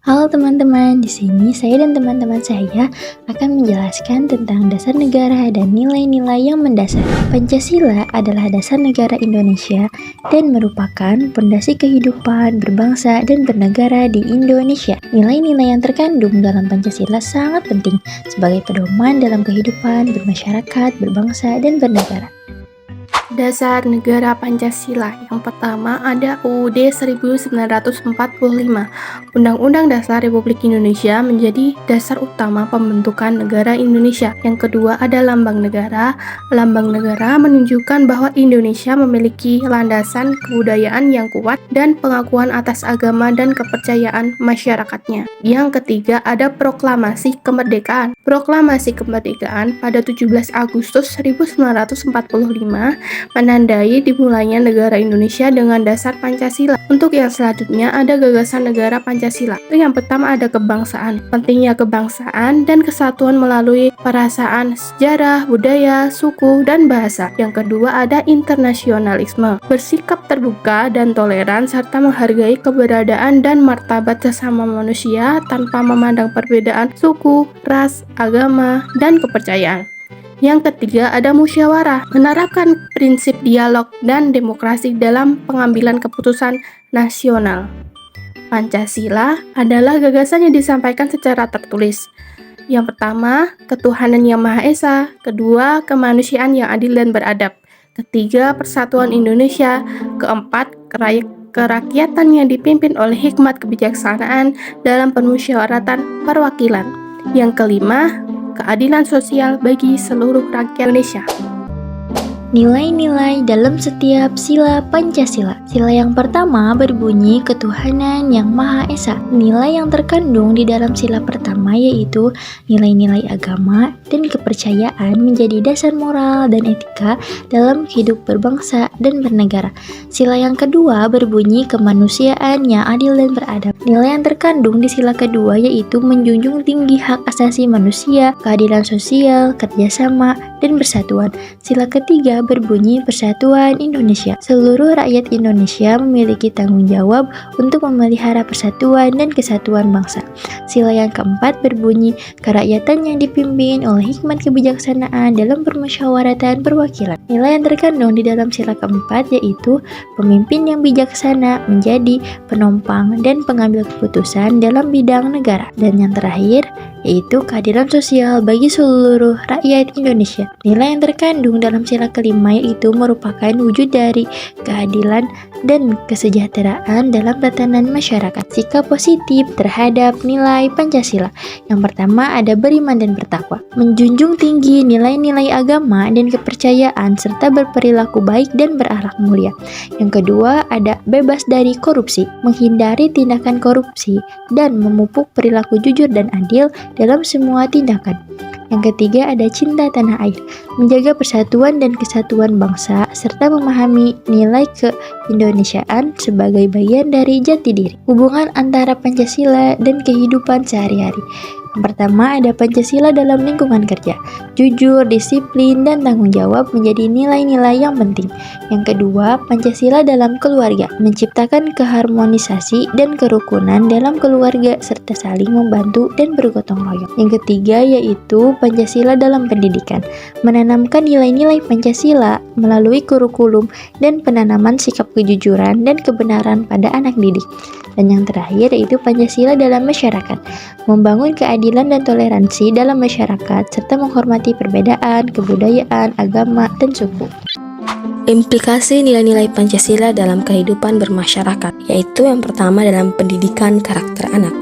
Halo teman-teman, di sini saya dan teman-teman saya akan menjelaskan tentang dasar negara dan nilai-nilai yang mendasar. Pancasila adalah dasar negara Indonesia dan merupakan pondasi kehidupan berbangsa dan bernegara di Indonesia. Nilai-nilai yang terkandung dalam Pancasila sangat penting sebagai pedoman dalam kehidupan bermasyarakat, berbangsa, dan bernegara. Dasar Negara Pancasila. Yang pertama ada UUD 1945. Undang-Undang Dasar Republik Indonesia menjadi dasar utama pembentukan negara Indonesia. Yang kedua ada Lambang Negara. Lambang negara menunjukkan bahwa Indonesia memiliki landasan kebudayaan yang kuat dan pengakuan atas agama dan kepercayaan masyarakatnya. Yang ketiga ada Proklamasi Kemerdekaan. Proklamasi Kemerdekaan pada 17 Agustus 1945 menandai dimulainya negara Indonesia dengan dasar Pancasila. Untuk yang selanjutnya ada gagasan negara Pancasila. Yang pertama ada kebangsaan. Pentingnya kebangsaan dan kesatuan melalui perasaan sejarah, budaya, suku, dan bahasa. Yang kedua ada internasionalisme. Bersikap terbuka dan toleran serta menghargai keberadaan dan martabat sesama manusia tanpa memandang perbedaan suku, ras, agama, dan kepercayaan. Yang ketiga ada musyawarah, menerapkan prinsip dialog dan demokrasi dalam pengambilan keputusan nasional. Pancasila adalah gagasan yang disampaikan secara tertulis. Yang pertama, ketuhanan yang Maha Esa. Kedua, kemanusiaan yang adil dan beradab. Ketiga, persatuan Indonesia. Keempat, kerakyatan yang dipimpin oleh hikmat kebijaksanaan dalam permusyawaratan perwakilan. Yang kelima, keadilan sosial bagi seluruh rakyat Indonesia. Nilai-nilai dalam setiap sila Pancasila. Sila yang pertama berbunyi ketuhanan yang Maha Esa. Nilai yang terkandung di dalam sila pertama yaitu nilai-nilai agama dan kepercayaan menjadi dasar moral dan etika dalam hidup berbangsa dan bernegara. Sila yang kedua berbunyi kemanusiaan yang adil dan beradab. Nilai yang terkandung di sila kedua yaitu menjunjung tinggi hak asasi manusia, keadilan sosial, kerjasama, dan persatuan. Sila ketiga berbunyi persatuan Indonesia. Seluruh rakyat Indonesia memiliki tanggung jawab untuk memelihara persatuan dan kesatuan bangsa. Sila yang keempat berbunyi kerakyatan yang dipimpin oleh hikmat kebijaksanaan dalam permusyawaratan perwakilan. Nilai yang terkandung di dalam sila keempat yaitu pemimpin yang bijaksana menjadi penopang dan pengambil keputusan dalam bidang negara. Dan yang terakhir yaitu keadilan sosial bagi seluruh rakyat Indonesia. Nilai yang terkandung dalam sila kelima yaitu merupakan wujud dari keadilan dan kesejahteraan dalam tatanan masyarakat. Sikap positif terhadap nilai Pancasila. Yang pertama ada beriman dan bertakwa, menjunjung tinggi nilai-nilai agama dan kepercayaan serta berperilaku baik dan berakhlak mulia. Yang kedua ada bebas dari korupsi, menghindari tindakan korupsi dan memupuk perilaku jujur dan adil dalam semua tindakan. Yang ketiga ada cinta tanah air, menjaga persatuan dan kesatuan bangsa serta memahami nilai keindonesiaan sebagai bagian dari jati diri. Hubungan antara Pancasila dan kehidupan sehari-hari. Yang pertama ada Pancasila dalam lingkungan kerja. Jujur, disiplin, dan tanggung jawab menjadi nilai-nilai yang penting. Yang kedua, Pancasila dalam keluarga. Menciptakan keharmonisasi dan kerukunan dalam keluarga serta saling membantu dan bergotong royong. Yang ketiga yaitu Pancasila dalam pendidikan. Menanamkan nilai-nilai Pancasila melalui kurikulum dan penanaman sikap kejujuran dan kebenaran pada anak didik. Dan yang terakhir yaitu Pancasila dalam masyarakat. Membangun keadilan dan toleransi dalam masyarakat serta menghormati perbedaan, kebudayaan, agama, dan suku. Implikasi nilai-nilai Pancasila dalam kehidupan bermasyarakat, yaitu yang pertama dalam pendidikan karakter anak.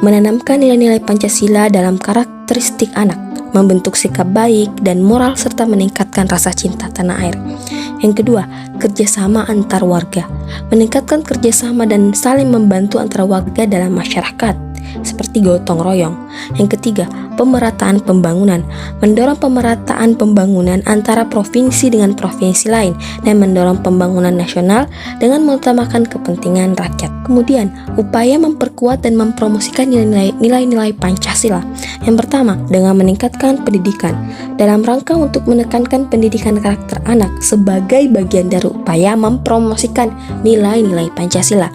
Menanamkan nilai-nilai Pancasila dalam karakteristik anak, membentuk sikap baik dan moral serta meningkatkan rasa cinta tanah air. Yang kedua, kerjasama antar warga, meningkatkan kerjasama dan saling membantu antara warga dalam masyarakat, seperti gotong royong. Yang ketiga, pemerataan pembangunan, mendorong pemerataan pembangunan antara provinsi dengan provinsi lain dan mendorong pembangunan nasional dengan mengutamakan kepentingan rakyat. Kemudian, upaya memperkuat dan mempromosikan nilai-nilai Pancasila. Yang pertama, dengan meningkatkan pendidikan dalam rangka untuk menekankan pendidikan karakter anak sebagai bagian dari upaya mempromosikan nilai-nilai Pancasila.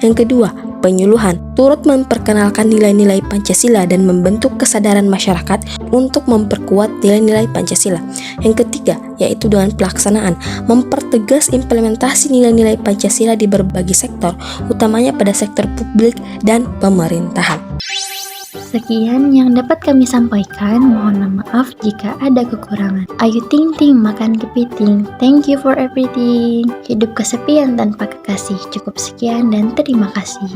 Yang kedua, penyuluhan, turut memperkenalkan nilai-nilai Pancasila dan membentuk kesadaran masyarakat untuk memperkuat nilai-nilai Pancasila. Yang ketiga, yaitu dengan pelaksanaan, mempertegas implementasi nilai-nilai Pancasila di berbagai sektor, utamanya pada sektor publik dan pemerintahan. Sekian yang dapat kami sampaikan, mohon maaf jika ada kekurangan. Ayo ting-ting makan kepiting, thank you for everything. Hidup kesepian tanpa kekasih, cukup sekian dan terima kasih.